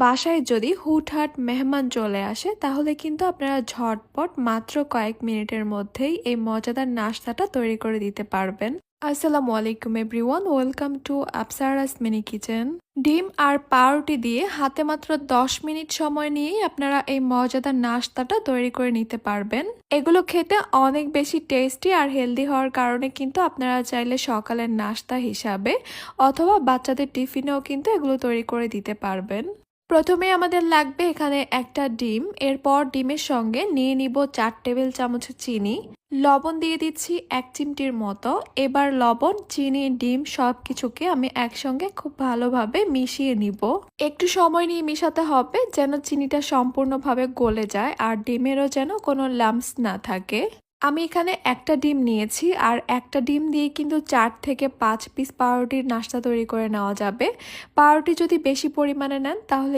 বাসায় যদি হুটহাট মেহমান চলে আসে তাহলে কিন্তু আপনারা ঝটপট মাত্র কয়েক মিনিটের মধ্যেই এই মজাদার নাস্তাটা তৈরি করে দিতে পারবেন। আসসালামু আলাইকুম everyone, welcome to Afsara's mini kitchen. ডিম আর পাউরুটি দিয়ে হাতে মাত্র 10 মিনিট সময় নিয়েই আপনারা এই মজাদার নাস্তাটা তৈরি করে নিতে পারবেন। এগুলো খেতে অনেক বেশি টেস্টি আর হেলদি হওয়ার কারণে কিন্তু আপনারা চাইলে সকালের নাস্তা হিসাবে অথবা বাচ্চাদের টিফিনেও কিন্তু এগুলো তৈরি করে দিতে পারবেন। প্রথমে আমাদের লাগবে এখানে একটা ডিম, এরপর ডিমের সঙ্গে নিয়ে নিব 4 টেবিল চামচ চিনি, লবণ দিয়ে দিচ্ছি 1 চিমটির মতো। এবার লবণ, চিনি, ডিম সবকিছুকে আমি একসঙ্গে খুব ভালোভাবে মিশিয়ে নিব। একটু সময় নিয়ে মিশাতে হবে যেন চিনিটা সম্পূর্ণভাবে গলে যায় আর ডিমেরও যেন কোনো লাম্পস না থাকে। আমি এখানে একটা ডিম নিয়েছি আর একটা ডিম দিয়ে কিন্তু 4 থেকে 5 পিস পাউরুটির নাস্তা তৈরি করে নেওয়া যাবে। পাউরুটি যদি বেশি পরিমাণে নেন তাহলে